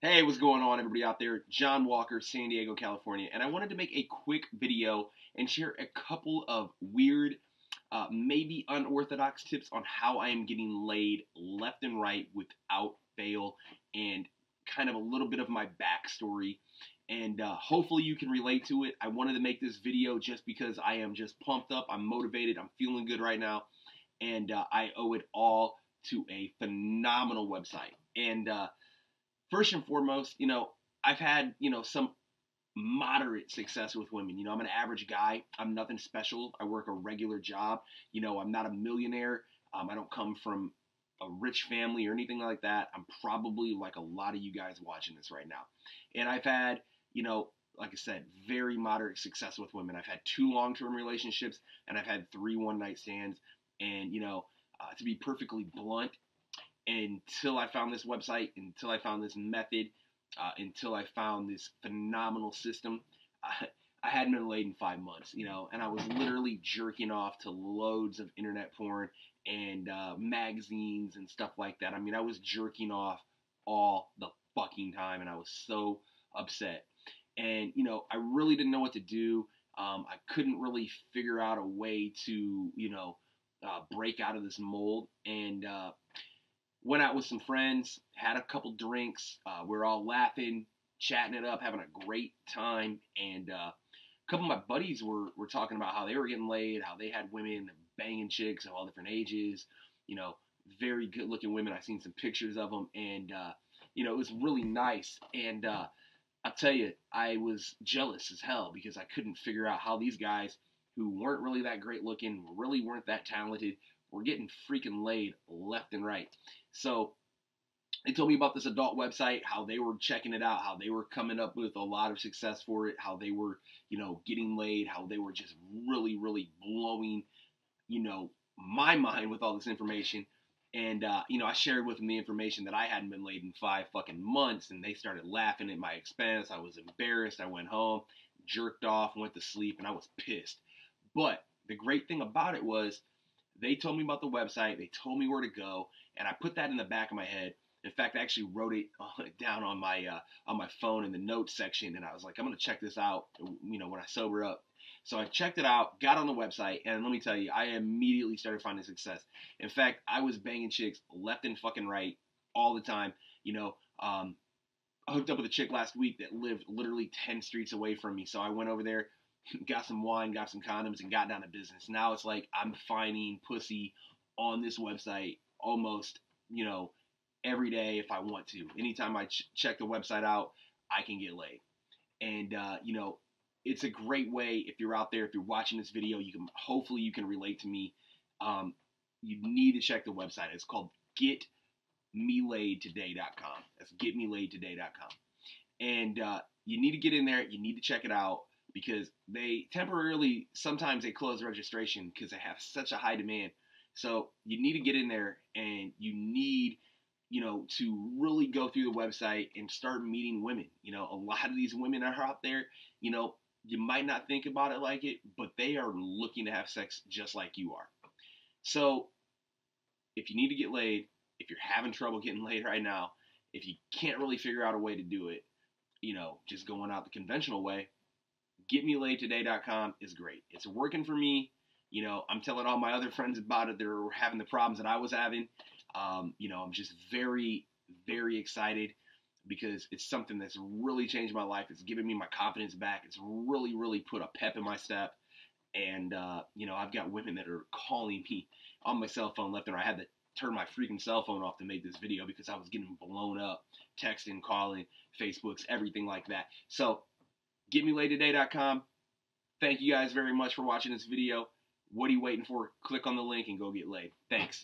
Hey, what's going on, everybody out there? John Walker, San Diego, California, and I wanted to make a quick video and share a couple of weird, maybe unorthodox tips on how I am getting laid left and right without fail, and kind of a little bit of my backstory. And hopefully you can relate to it. I wanted to make this video just because I am just pumped up. I'm motivated. I'm feeling good right now, and I owe it all to a phenomenal website. And first and foremost, I've had, some moderate success with women. I'm an average guy. I'm nothing special. I work a regular job. I'm not a millionaire. I don't come from a rich family or anything like that. I'm probably like a lot of you guys watching this right now. And I've had, like I said, very moderate success with women. I've had 2 long-term relationships and I've had 3 one-night stands. And, to be perfectly blunt, until I found this website, until I found this method, until I found this phenomenal system, I hadn't been laid in 5 months, and I was literally jerking off to loads of internet porn and magazines and stuff like that. I mean, I was jerking off all the fucking time, and I was so upset. And, I really didn't know what to do. I couldn't really figure out a way to, break out of this mold. And went out with some friends, had a couple drinks. We are all laughing, chatting it up, having a great time. And a couple of my buddies were talking about how they were getting laid, how they had women banging chicks of all different ages, you know, very good looking women. I seen some pictures of them, and it was really nice. And I'll tell you, I was jealous as hell because I couldn't figure out how these guys who weren't really that great looking, really weren't that talented, were getting freaking laid left and right. So they told me about this adult website, how they were checking it out, how they were coming up with a lot of success for it, how they were, getting laid, how they were just really, really blowing, my mind with all this information. And, I shared with them the information that I hadn't been laid in 5 fucking months, and they started laughing at my expense. I was embarrassed. I went home, jerked off, went to sleep, and I was pissed. But the great thing about it was they told me about the website, they told me where to go, and I put that in the back of my head. In fact, I actually wrote it down on my phone in the notes section, and I was like, I'm gonna check this out, when I sober up. So I checked it out, got on the website, and let me tell you, I immediately started finding success. In fact, I was banging chicks left and fucking right all the time. I hooked up with a chick last week that lived literally 10 streets away from me. So I went over there, got some wine, got some condoms, and got down to business. Now it's like I'm finding pussy on this website almost, every day if I want to. Anytime I check the website out, I can get laid. And, it's a great way if you're out there, if you're watching this video, hopefully you can relate to me. You need to check the website. It's called getmelaidtoday.com. That's getmelaidtoday.com. And you need to get in there. You need to check it out because they temporarily, sometimes they close registration because they have such a high demand. So you need to get in there and you need, to really go through the website and start meeting women. A lot of these women are out there, you might not think about it like it, but they are looking to have sex just like you are. So if you need to get laid, if you're having trouble getting laid right now, if you can't really figure out a way to do it, just going out the conventional way, getmelaidtoday.com is great. It's working for me. I'm telling all my other friends about it. They're having the problems that I was having. I'm just very, very excited because it's something that's really changed my life. It's given me my confidence back. It's really, really put a pep in my step. And, I've got women that are calling me on my cell phone left and right. I had to turn my freaking cell phone off to make this video because I was getting blown up, texting, calling, Facebooks, everything like that. So, getmelaidtoday.com. Thank you guys very much for watching this video. What are you waiting for? Click on the link and go get laid. Thanks.